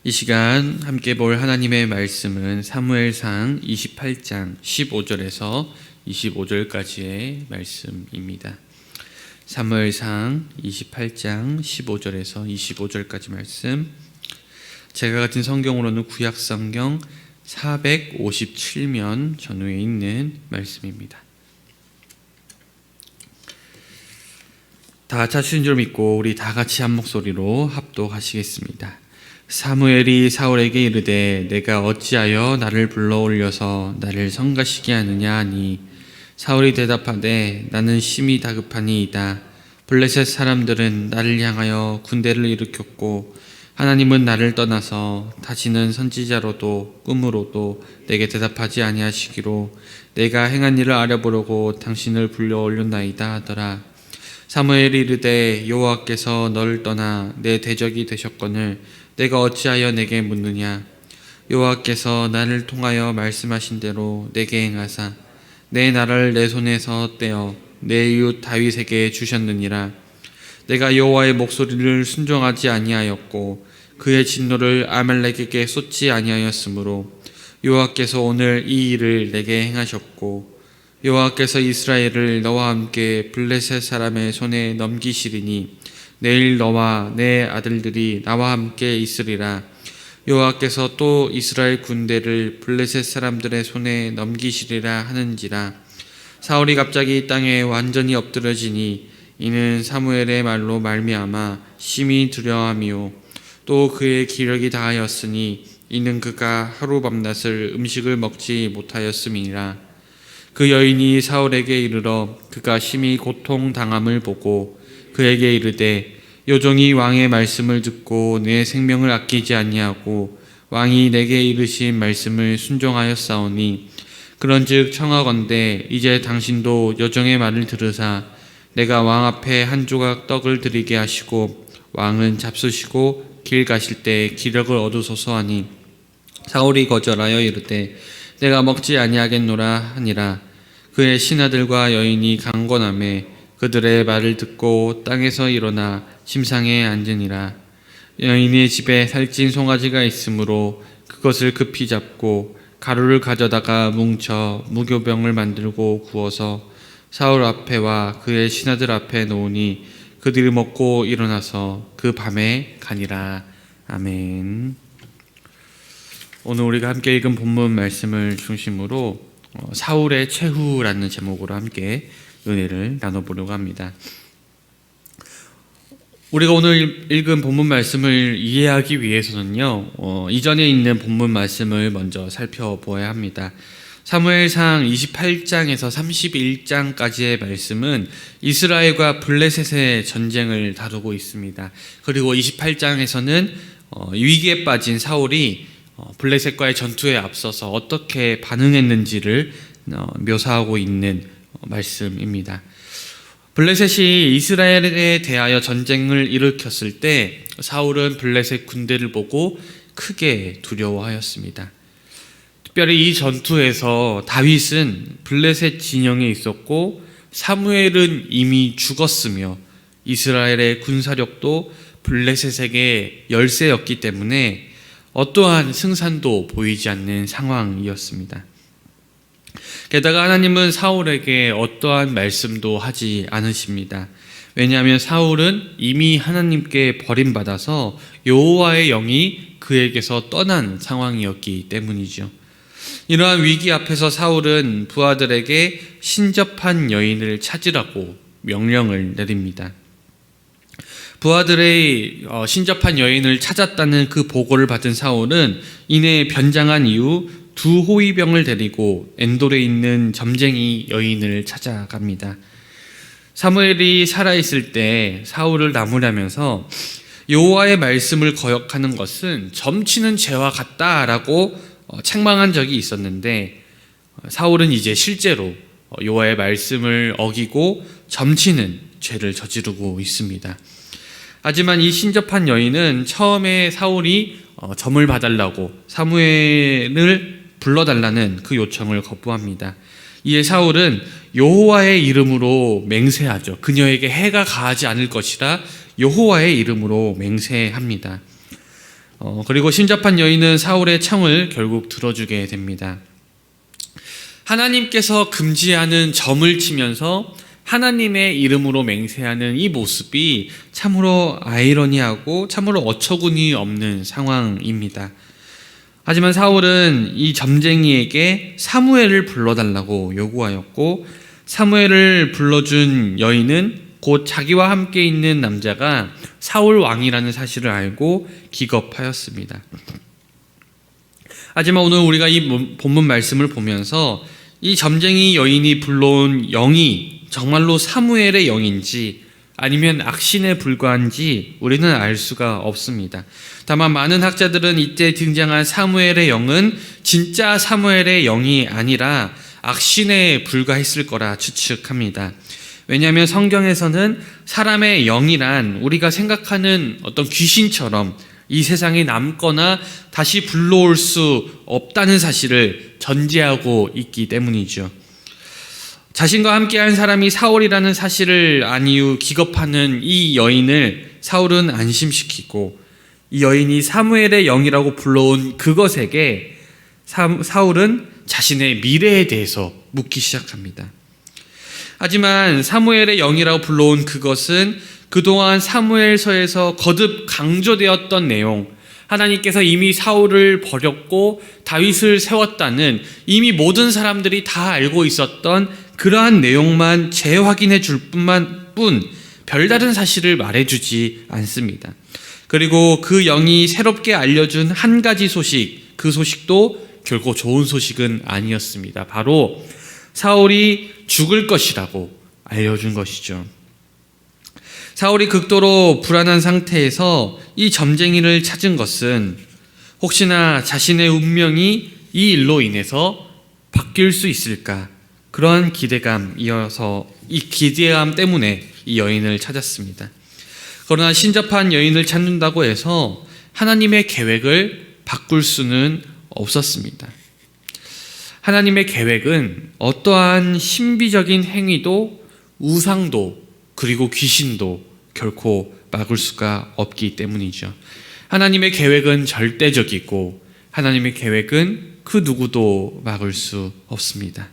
이 시간 함께 볼 하나님의 말씀은 사무엘상 28장 15절에서 25절까지의 말씀입니다. 사무엘상 28장 15절에서 25절까지 말씀. 제가 같은 성경으로는 구약성경 457면 전후에 있는 말씀입니다. 다 같이 하시는 줄 믿고 우리 다 같이 한 목소리로 합독하시겠습니다. 사무엘이 사울에게 이르되 내가 어찌하여 나를 불러올려서 나를 성가시게 하느냐 하니 사울이 대답하되 나는 심히 다급하니이다. 블레셋 사람들은 나를 향하여 군대를 일으켰고 하나님은 나를 떠나서 다시는 선지자로도 꿈으로도 내게 대답하지 아니하시기로 내가 행한 일을 알아보려고 당신을 불러올렸나이다 하더라. 사무엘이 이르되 여호와께서 너를 떠나 내 대적이 되셨거늘 내가 어찌하여 내게 묻느냐. 여호와께서 나를 통하여 말씀하신 대로 내게 행하사 내 나라를 내 손에서 떼어 내 이웃 다윗에게 주셨느니라. 내가 여호와의 목소리를 순종하지 아니하였고 그의 진노를 아말렉에게 쏟지 아니하였으므로 여호와께서 오늘 이 일을 내게 행하셨고 여호와께서 이스라엘을 너와 함께 블레셋 사람의 손에 넘기시리니 내일 너와 내 아들들이 나와 함께 있으리라. 여호와께서 또 이스라엘 군대를 블레셋 사람들의 손에 넘기시리라 하는지라. 사울이 갑자기 땅에 완전히 엎드러지니 이는 사무엘의 말로 말미암아 심히 두려워하며 또 그의 기력이 다하였으니 이는 그가 하루 밤낮을 음식을 먹지 못하였음이니라. 그 여인이 사울에게 이르러 그가 심히 고통당함을 보고 그에게 이르되 요종이 왕의 말씀을 듣고 내 생명을 아끼지 아니하고 왕이 내게 이르신 말씀을 순종하였사오니 그런즉 청하건대 이제 당신도 요종의 말을 들으사 내가 왕 앞에 한 조각 떡을 드리게 하시고 왕은 잡수시고 길 가실 때 기력을 얻으소서 하니 사울이 거절하여 이르되 내가 먹지 아니하겠노라 하니라. 그의 신하들과 여인이 강권하매 그들의 말을 듣고 땅에서 일어나 침상에 앉으니라. 여인의 집에 살찐 송아지가 있으므로 그것을 급히 잡고 가루를 가져다가 뭉쳐 무교병을 만들고 구워서 사울 앞에와 그의 신하들 앞에 놓으니 그들이 먹고 일어나서 그 밤에 가니라. 아멘. 오늘 우리가 함께 읽은 본문 말씀을 중심으로 사울의 최후라는 제목으로 함께 은혜를 나눠보려고 합니다. 우리가 오늘 읽은 본문 말씀을 이해하기 위해서는요, 이전에 있는 본문 말씀을 먼저 살펴보아야 합니다. 사무엘상 28장에서 31장까지의 말씀은 이스라엘과 블레셋의 전쟁을 다루고 있습니다. 그리고 28장에서는 위기에 빠진 사울이 블레셋과의 전투에 앞서서 어떻게 반응했는지를 묘사하고 있는 말씀입니다. 블레셋이 이스라엘에 대하여 전쟁을 일으켰을 때 사울은 블레셋 군대를 보고 크게 두려워하였습니다. 특별히 이 전투에서 다윗은 블레셋 진영에 있었고 사무엘은 이미 죽었으며 이스라엘의 군사력도 블레셋에게 열세였기 때문에 어떠한 승산도 보이지 않는 상황이었습니다. 게다가 하나님은 사울에게 어떠한 말씀도 하지 않으십니다. 왜냐하면 사울은 이미 하나님께 버림받아서 여호와의 영이 그에게서 떠난 상황이었기 때문이죠. 이러한 위기 앞에서 사울은 부하들에게 신접한 여인을 찾으라고 명령을 내립니다. 부하들의 신접한 여인을 찾았다는 그 보고를 받은 사울은 이내 변장한 이후 두 호위병을 데리고 엔돌에 있는 점쟁이 여인을 찾아갑니다. 사무엘이 살아있을 때 사울을 나무라면서 여호와의 말씀을 거역하는 것은 점치는 죄와 같다라고 책망한 적이 있었는데 사울은 이제 실제로 여호와의 말씀을 어기고 점치는 죄를 저지르고 있습니다. 하지만 이 신접한 여인은 처음에 사울이 점을 봐달라고 사무엘을 불러달라는 그 요청을 거부합니다. 이에 사울은 여호와의 이름으로 맹세하죠. 그녀에게 해가 가하지 않을 것이라 여호와의 이름으로 맹세합니다. 그리고 신접한 여인은 사울의 청을 결국 들어주게 됩니다. 하나님께서 금지하는 점을 치면서 하나님의 이름으로 맹세하는 이 모습이 참으로 아이러니하고 참으로 어처구니 없는 상황입니다. 하지만 사울은 이 점쟁이에게 사무엘을 불러달라고 요구하였고, 사무엘을 불러준 여인은 곧 자기와 함께 있는 남자가 사울 왕이라는 사실을 알고 기겁하였습니다. 하지만 오늘 우리가 이 본문 말씀을 보면서 이 점쟁이 여인이 불러온 영이 정말로 사무엘의 영인지 아니면 악신에 불과한지 우리는 알 수가 없습니다. 다만 많은 학자들은 이때 등장한 사무엘의 영은 진짜 사무엘의 영이 아니라 악신에 불과했을 거라 추측합니다. 왜냐하면 성경에서는 사람의 영이란 우리가 생각하는 어떤 귀신처럼 이 세상에 남거나 다시 불러올 수 없다는 사실을 전제하고 있기 때문이죠. 자신과 함께한 사람이 사울이라는 사실을 안 이후 기겁하는 이 여인을 사울은 안심시키고, 이 여인이 사무엘의 영이라고 불러온 그것에게 사울은 자신의 미래에 대해서 묻기 시작합니다. 하지만 사무엘의 영이라고 불러온 그것은 그동안 사무엘서에서 거듭 강조되었던 내용, 하나님께서 이미 사울을 버렸고 다윗을 세웠다는 이미 모든 사람들이 다 알고 있었던 그러한 내용만 재확인해 줄 뿐 별다른 사실을 말해주지 않습니다. 그리고 그 영이 새롭게 알려준 한 가지 소식, 그 소식도 결코 좋은 소식은 아니었습니다. 바로 사울이 죽을 것이라고 알려준 것이죠. 사울이 극도로 불안한 상태에서 이 점쟁이를 찾은 것은 혹시나 자신의 운명이 이 일로 인해서 바뀔 수 있을까, 그러한 기대감이어서 이 기대감 때문에 이 여인을 찾았습니다. 그러나 신접한 여인을 찾는다고 해서 하나님의 계획을 바꿀 수는 없었습니다. 하나님의 계획은 어떠한 신비적인 행위도 우상도 그리고 귀신도 결코 막을 수가 없기 때문이죠. 하나님의 계획은 절대적이고 하나님의 계획은 그 누구도 막을 수 없습니다.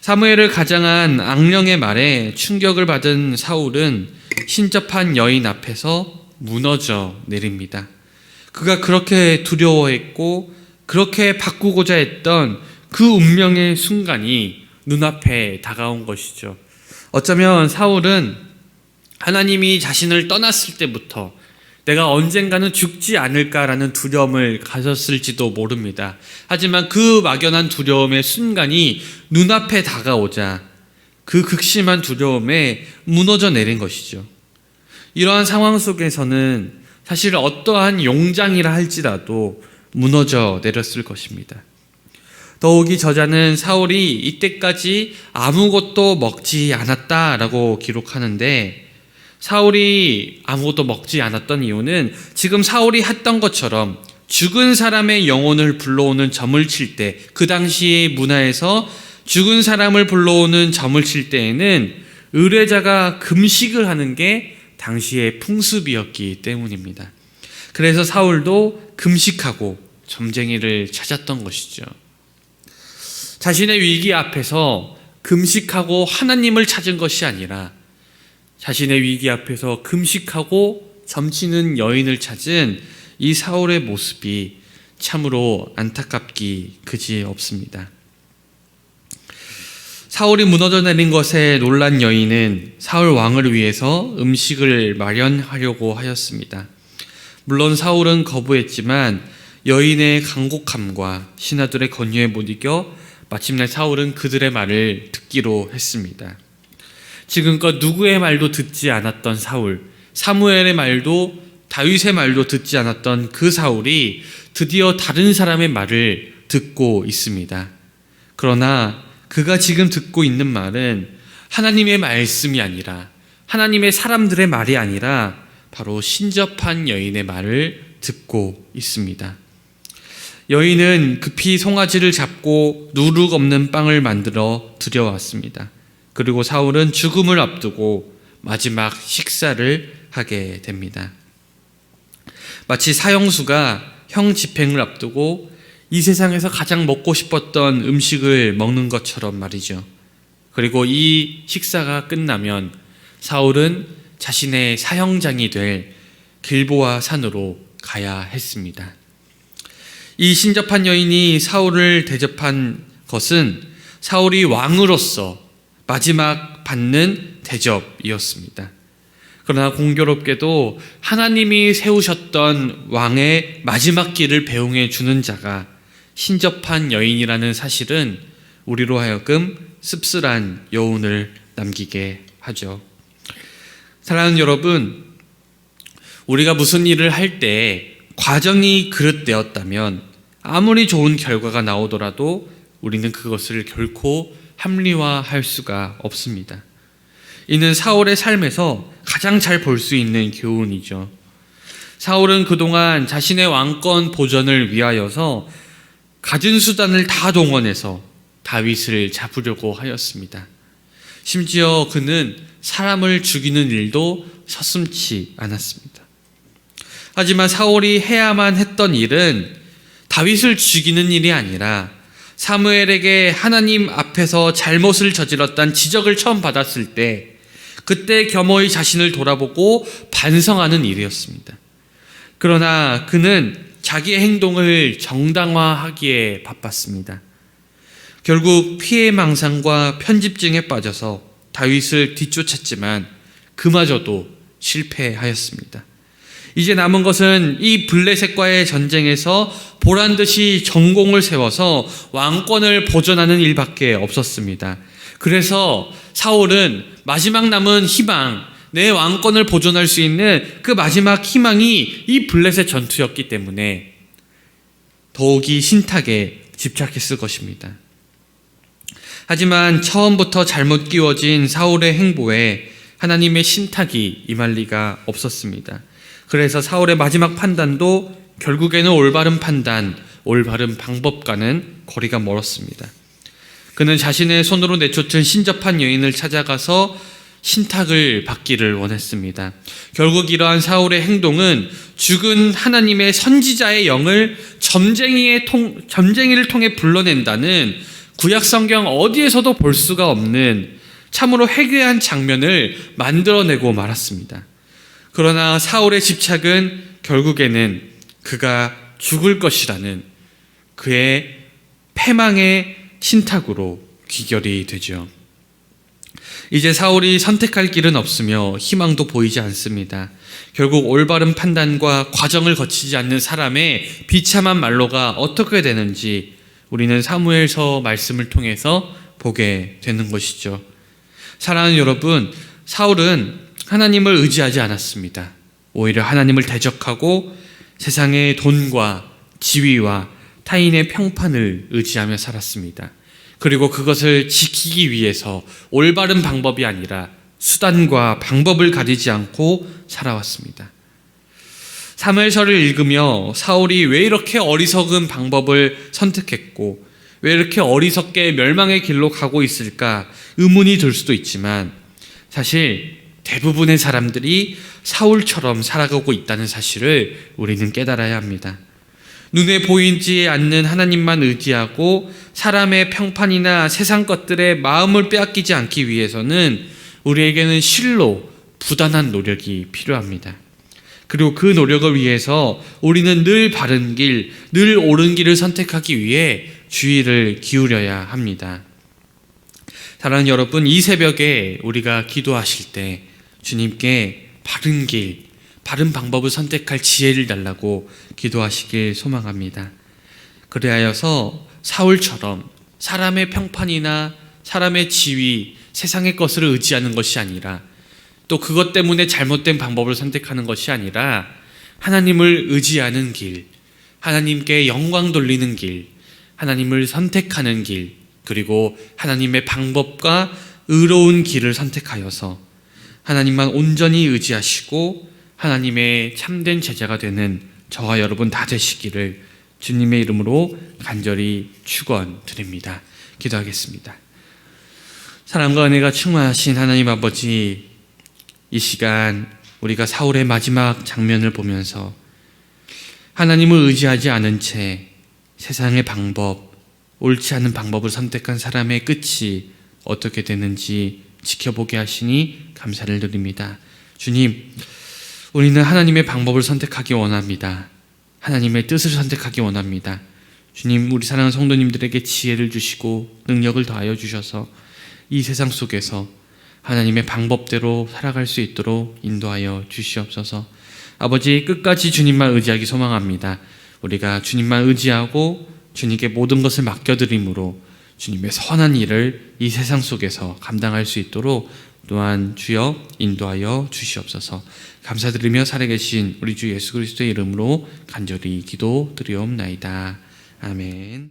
사무엘을 가장한 악령의 말에 충격을 받은 사울은 신접한 여인 앞에서 무너져 내립니다. 그가 그렇게 두려워했고 그렇게 바꾸고자 했던 그 운명의 순간이 눈앞에 다가온 것이죠. 어쩌면 사울은 하나님이 자신을 떠났을 때부터 내가 언젠가는 죽지 않을까라는 두려움을 가졌을지도 모릅니다. 하지만 그 막연한 두려움의 순간이 눈앞에 다가오자 그 극심한 두려움에 무너져 내린 것이죠. 이러한 상황 속에서는 사실 어떠한 용장이라 할지라도 무너져 내렸을 것입니다. 더욱이 저자는 사울이 이때까지 아무것도 먹지 않았다라고 기록하는데, 사울이 아무것도 먹지 않았던 이유는 지금 사울이 했던 것처럼 죽은 사람의 영혼을 불러오는 점을 칠 때, 그 당시의 문화에서 죽은 사람을 불러오는 점을 칠 때에는 의뢰자가 금식을 하는 게 당시의 풍습이었기 때문입니다. 그래서 사울도 금식하고 점쟁이를 찾았던 것이죠. 자신의 위기 앞에서 금식하고 하나님을 찾은 것이 아니라 자신의 위기 앞에서 금식하고 점치는 여인을 찾은 이 사울의 모습이 참으로 안타깝기 그지 없습니다. 사울이 무너져 내린 것에 놀란 여인은 사울 왕을 위해서 음식을 마련하려고 하였습니다. 물론 사울은 거부했지만 여인의 간곡함과 신하들의 권유에 못 이겨 마침내 사울은 그들의 말을 듣기로 했습니다. 지금껏 누구의 말도 듣지 않았던 사울, 사무엘의 말도 다윗의 말도 듣지 않았던 그 사울이 드디어 다른 사람의 말을 듣고 있습니다. 그러나 그가 지금 듣고 있는 말은 하나님의 말씀이 아니라, 하나님의 사람들의 말이 아니라 바로 신접한 여인의 말을 듣고 있습니다. 여인은 급히 송아지를 잡고 누룩 없는 빵을 만들어 들여왔습니다. 그리고 사울은 죽음을 앞두고 마지막 식사를 하게 됩니다. 마치 사형수가 형 집행을 앞두고 이 세상에서 가장 먹고 싶었던 음식을 먹는 것처럼 말이죠. 그리고 이 식사가 끝나면 사울은 자신의 사형장이 될 길보아 산으로 가야 했습니다. 이 신접한 여인이 사울을 대접한 것은 사울이 왕으로서 마지막 받는 대접이었습니다. 그러나 공교롭게도 하나님이 세우셨던 왕의 마지막 길을 배웅해 주는 자가 신접한 여인이라는 사실은 우리로 하여금 씁쓸한 여운을 남기게 하죠. 사랑하는 여러분, 우리가 무슨 일을 할 때 과정이 그릇되었다면 아무리 좋은 결과가 나오더라도 우리는 그것을 결코 합리화할 수가 없습니다. 이는 사울의 삶에서 가장 잘 볼 수 있는 교훈이죠. 사울은 그동안 자신의 왕권 보전을 위하여서 가진 수단을 다 동원해서 다윗을 잡으려고 하였습니다. 심지어 그는 사람을 죽이는 일도 서슴지 않았습니다. 하지만 사울이 해야만 했던 일은 다윗을 죽이는 일이 아니라 사무엘에게 하나님 앞에서 잘못을 저질렀다는 지적을 처음 받았을 때 그때 겸허히 자신을 돌아보고 반성하는 일이었습니다. 그러나 그는 자기의 행동을 정당화하기에 바빴습니다. 결국 피해망상과 편집증에 빠져서 다윗을 뒤쫓았지만 그마저도 실패하였습니다. 이제 남은 것은 이 블레셋과의 전쟁에서 보란듯이 전공을 세워서 왕권을 보존하는 일밖에 없었습니다. 그래서 사울은 마지막 남은 희망, 내 왕권을 보존할 수 있는 그 마지막 희망이 이 블레셋 전투였기 때문에 더욱이 신탁에 집착했을 것입니다. 하지만 처음부터 잘못 끼워진 사울의 행보에 하나님의 신탁이 임할 리가 없었습니다. 그래서 사울의 마지막 판단도 결국에는 올바른 판단, 올바른 방법과는 거리가 멀었습니다. 그는 자신의 손으로 내쫓은 신접한 여인을 찾아가서 신탁을 받기를 원했습니다. 결국 이러한 사울의 행동은 죽은 하나님의 선지자의 영을 점쟁이를 통해 불러낸다는 구약 성경 어디에서도 볼 수가 없는 참으로 해괴한 장면을 만들어내고 말았습니다. 그러나 사울의 집착은 결국에는 그가 죽을 것이라는 그의 패망의 신탁으로 귀결이 되죠. 이제 사울이 선택할 길은 없으며 희망도 보이지 않습니다. 결국 올바른 판단과 과정을 거치지 않는 사람의 비참한 말로가 어떻게 되는지 우리는 사무엘서 말씀을 통해서 보게 되는 것이죠. 사랑하는 여러분, 사울은 하나님을 의지하지 않았습니다. 오히려 하나님을 대적하고 세상의 돈과 지위와 타인의 평판을 의지하며 살았습니다. 그리고 그것을 지키기 위해서 올바른 방법이 아니라 수단과 방법을 가리지 않고 살아왔습니다. 사무엘서를 읽으며 사울이 왜 이렇게 어리석은 방법을 선택했고 왜 이렇게 어리석게 멸망의 길로 가고 있을까 의문이 들 수도 있지만 사실 대부분의 사람들이 사울처럼 살아가고 있다는 사실을 우리는 깨달아야 합니다. 눈에 보이지 않는 하나님만 의지하고 사람의 평판이나 세상 것들에 마음을 빼앗기지 않기 위해서는 우리에게는 실로 부단한 노력이 필요합니다. 그리고 그 노력을 위해서 우리는 늘 바른 길, 늘 옳은 길을 선택하기 위해 주의를 기울여야 합니다. 사랑하는 여러분, 이 새벽에 우리가 기도하실 때 주님께 바른 길, 바른 방법을 선택할 지혜를 달라고 기도하시길 소망합니다. 그리하여서 사울처럼 사람의 평판이나 사람의 지위, 세상의 것을 의지하는 것이 아니라 또 그것 때문에 잘못된 방법을 선택하는 것이 아니라 하나님을 의지하는 길, 하나님께 영광 돌리는 길, 하나님을 선택하는 길, 그리고 하나님의 방법과 의로운 길을 선택하여서 하나님만 온전히 의지하시고 하나님의 참된 제자가 되는 저와 여러분 다 되시기를 주님의 이름으로 간절히 축원드립니다. 기도하겠습니다. 사랑과 은혜가 충만하신 하나님 아버지, 이 시간 우리가 사울의 마지막 장면을 보면서 하나님을 의지하지 않은 채 세상의 방법, 옳지 않은 방법을 선택한 사람의 끝이 어떻게 되는지 지켜보게 하시니 감사를 드립니다. 주님, 우리는 하나님의 방법을 선택하기 원합니다. 하나님의 뜻을 선택하기 원합니다. 주님, 우리 사랑하는 성도님들에게 지혜를 주시고 능력을 더하여 주셔서 이 세상 속에서 하나님의 방법대로 살아갈 수 있도록 인도하여 주시옵소서. 아버지, 끝까지 주님만 의지하기 소망합니다. 우리가 주님만 의지하고 주님께 모든 것을 맡겨드림으로 주님의 선한 일을 이 세상 속에서 감당할 수 있도록 또한 주여 인도하여 주시옵소서. 감사드리며 살아계신 우리 주 예수 그리스도의 이름으로 간절히 기도드리옵나이다. 아멘.